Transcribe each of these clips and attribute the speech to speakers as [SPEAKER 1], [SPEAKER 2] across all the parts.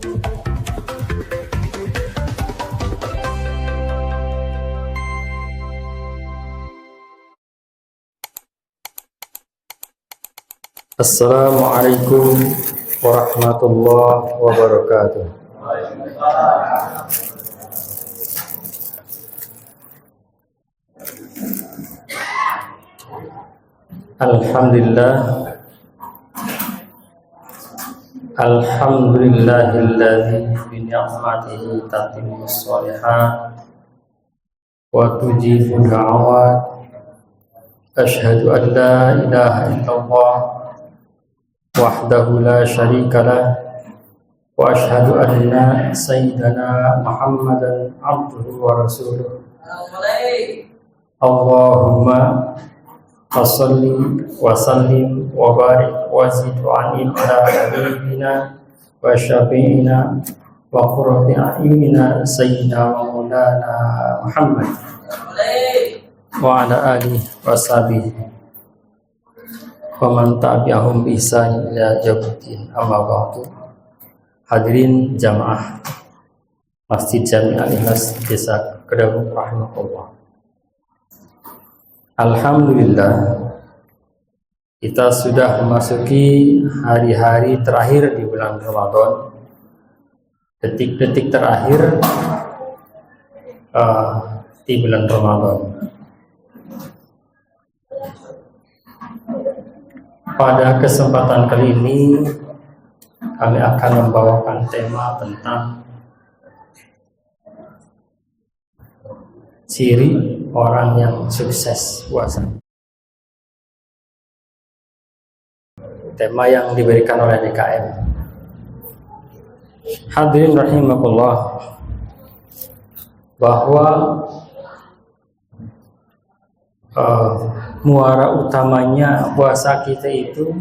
[SPEAKER 1] Assalamualaikum warahmatullahi wabarakatuh. Alhamdulillah, alhamdulillahilladzi bi ni'matihi tatimmus shalihat wa tujibu da'awat. Asyhadu an la ilaha illallah wahdahu la syarika lah wa asyhadu anna sayyidana Muhammadan abduhu wa rasuluh. Allahumma salli wa sallim wa barik wa zid wa anim ala habibina wa syafi'ina wa qurrati a'yunina sayyidina wa maulana Muhammad wa ala alihi wa sahbihi wa man tabi'ahum bi ihsan ila yaumiddin. Amma ba'du. Hadirin jamaah Masjid Jami Al-Ikhlas Desa Kedaung rahimahullah. Alhamdulillah, kita sudah memasuki hari-hari terakhir di bulan Ramadan, detik-detik terakhir di bulan Ramadan. Pada kesempatan kali ini kami akan membawakan tema tentang ciri orang yang sukses puasa. Tema yang diberikan oleh DKM. Hadirin rahimakumullah, bahwa muara utamanya puasa kita itu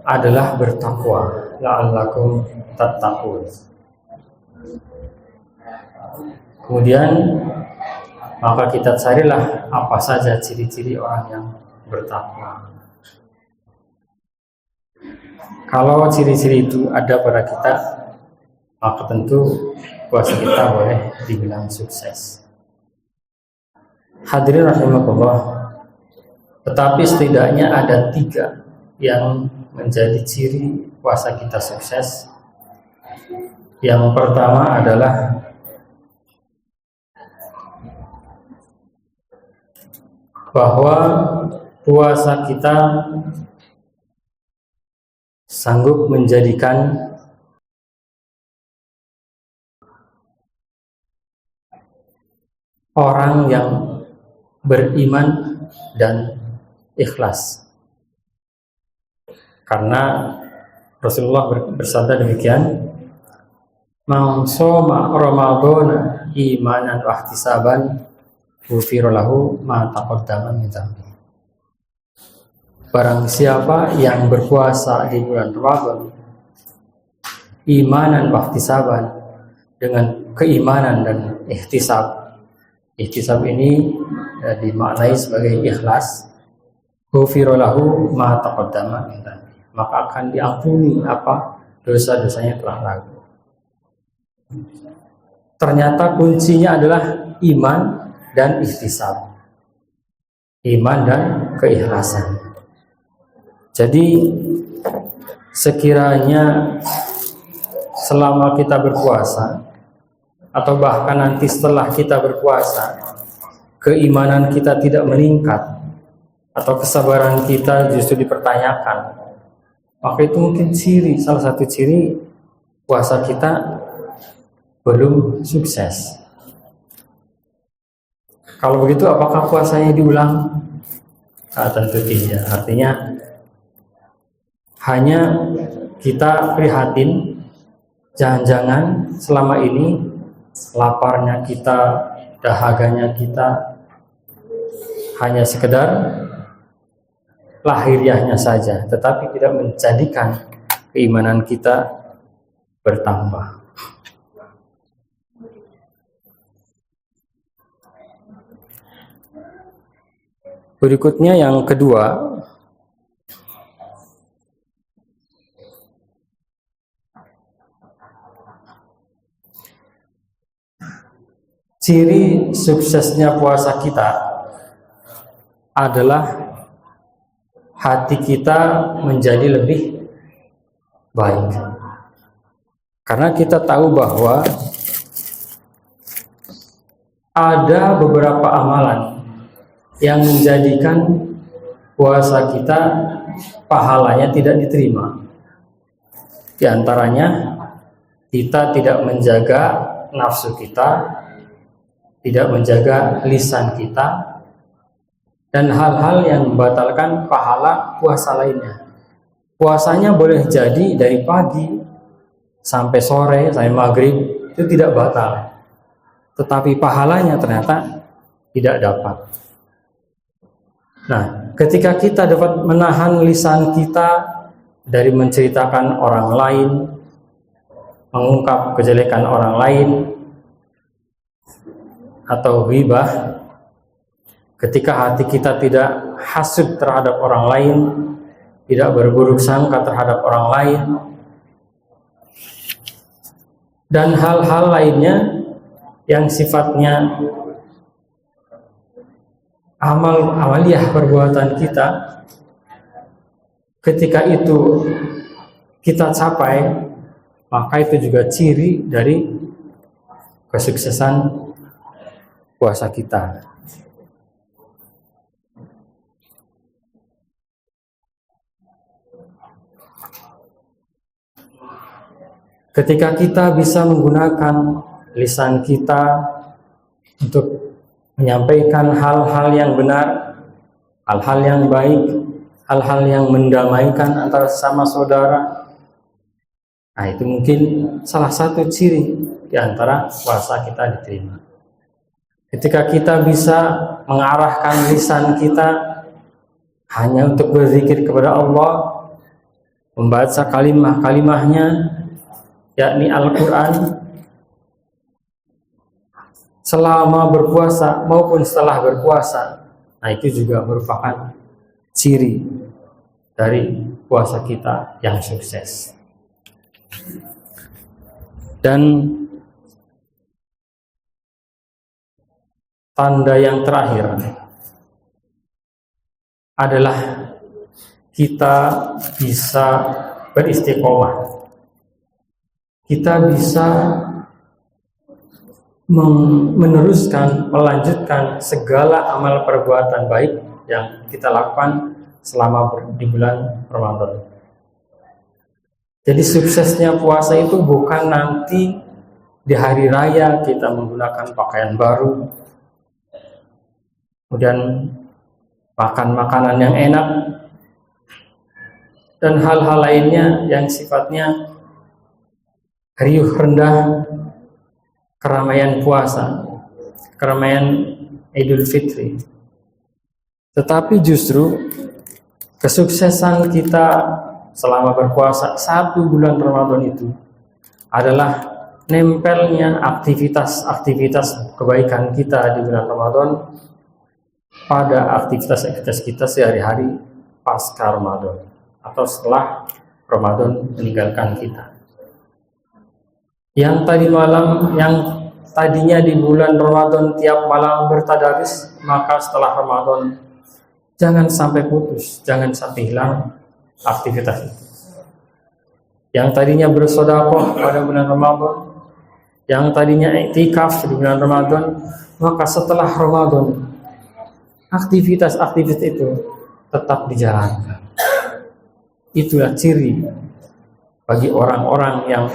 [SPEAKER 1] adalah bertakwa, la'allakum tattaqun. Kemudian maka kita carilah apa saja ciri-ciri orang yang bertakwa. Kalau ciri-ciri itu ada pada kita, maka tentu puasa kita boleh dibilang sukses. Hadirin rahimakumullah, tetapi setidaknya ada 3 yang menjadi ciri puasa kita sukses. Yang pertama adalah bahwa puasa kita sanggup menjadikan orang yang beriman dan ikhlas. Karena Rasulullah bersabda demikian, "Man shoma Ramadhana imanan wa ihtisaban ghufira lahu ma taqaddama min dhanbi." Barang siapa yang berpuasa di bulan Ramadan imanan wa ihtisaban, dengan keimanan dan ihtisab. Ihtisab ini dimaknai sebagai ikhlas. Ghufira lahu ma taqaddama min dhanbi, maka akan diampuni apa dosa-dosanya telah lalu. Ternyata kuncinya adalah iman dan ihtisab, iman dan keikhlasan. Jadi sekiranya selama kita berpuasa atau bahkan nanti setelah kita berpuasa keimanan kita tidak meningkat atau kesabaran kita justru dipertanyakan, maka itu mungkin salah satu ciri puasa kita belum sukses. Kalau begitu apakah puasanya diulang? Tentu tidak. Artinya hanya kita prihatin, jangan-jangan selama ini laparnya kita, dahaganya kita hanya sekedar lahiriahnya saja, tetapi tidak menjadikan keimanan kita bertambah. Berikutnya yang kedua, ciri suksesnya puasa kita adalah hati kita menjadi lebih baik. Karena kita tahu bahwa ada beberapa amalan yang menjadikan puasa kita pahalanya tidak diterima. Di antaranya kita tidak menjaga nafsu kita, tidak menjaga lisan kita, dan hal-hal yang membatalkan pahala puasa lainnya. Puasanya boleh jadi dari pagi sampai sore, sampai maghrib, itu tidak batal. Tetapi pahalanya ternyata tidak dapat. Nah, ketika kita dapat menahan lisan kita dari menceritakan orang lain, mengungkap kejelekan orang lain, atau ghibah, ketika hati kita tidak hasud terhadap orang lain, tidak berburuk sangka terhadap orang lain, dan hal-hal lainnya yang sifatnya amaliyah perbuatan kita, ketika itu kita capai, maka itu juga ciri dari kesuksesan puasa kita. Ketika kita bisa menggunakan lisan kita untuk menyampaikan hal-hal yang benar, hal-hal yang baik, hal-hal yang mendamaikan antara sesama saudara, nah itu mungkin salah satu ciri di antara puasa kita diterima. Ketika kita bisa mengarahkan lisan kita hanya untuk berzikir kepada Allah, membaca kalimah-kalimahnya, yakni Al-Quran, selama berpuasa maupun setelah berpuasa, nah itu juga merupakan ciri dari puasa kita yang sukses. Dan tanda yang terakhir adalah kita bisa beristiqomah. Kita bisa meneruskan, melanjutkan segala amal perbuatan baik yang kita lakukan selama di bulan Ramadan. Jadi suksesnya puasa itu bukan nanti di hari raya kita menggunakan pakaian baru, kemudian makan makanan yang enak, dan hal-hal lainnya yang sifatnya riuh rendah, keramaian puasa, keramaian Idul Fitri. Tetapi justru kesuksesan kita selama berpuasa 1 bulan Ramadan itu adalah nempelnya aktivitas-aktivitas kebaikan kita di bulan Ramadan pada aktivitas-aktivitas kita sehari-hari pasca Ramadan atau setelah Ramadan meninggalkan kita. Yang tadinya di bulan Ramadan tiap malam bertadarus, maka setelah Ramadan jangan sampai putus, jangan sampai hilang aktivitas itu. Yang tadinya bersedekah pada bulan Ramadan, yang tadinya iktikaf di bulan Ramadan, maka setelah Ramadan aktivitas-aktivitas itu tetap dijalankan. Itulah ciri bagi orang-orang yang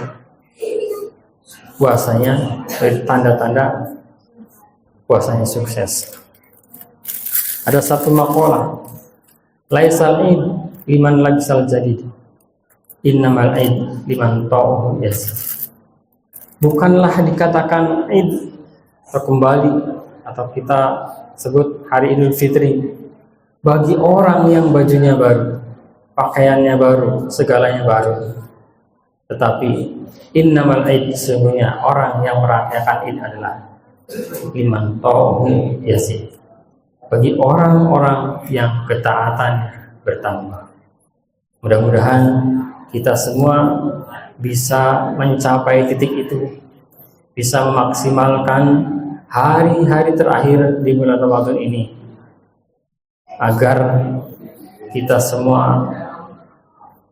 [SPEAKER 1] puasanya dari tanda-tanda puasanya sukses. Ada satu maqalah, laisal id liman labisal jadid, innamal id liman ta'ahu yasir. Bukanlah dikatakan id atau kembali atau kita sebut hari Idul Fitri bagi orang yang bajunya baru, pakaiannya baru, segalanya baru. Tetapi innamal id, sesungguhnya orang yang merayakan id adalah liman ta'ahu yasir, bagi orang-orang yang ketaatannya bertambah. Mudah-mudahan kita semua bisa mencapai titik itu, bisa memaksimalkan hari-hari terakhir di bulan Ramadan ini, agar kita semua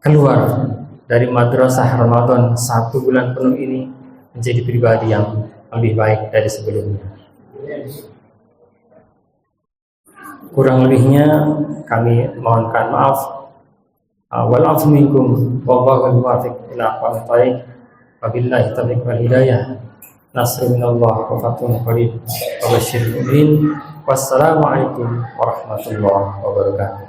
[SPEAKER 1] keluar dari madrasah Ramadan 1 bulan penuh ini menjadi pribadi yang lebih baik dari sebelumnya. Kurang lebihnya kami mohonkan maaf. Wal-'afwu minkum wallahul muwaffiq ila aqwamit thariq. Wabillahi taufiq wal hidayah. Nasrun minallah wa fathun qarib. Wa basyiril mu'minin. Wassalamualaikum warahmatullahi wabarakatuh.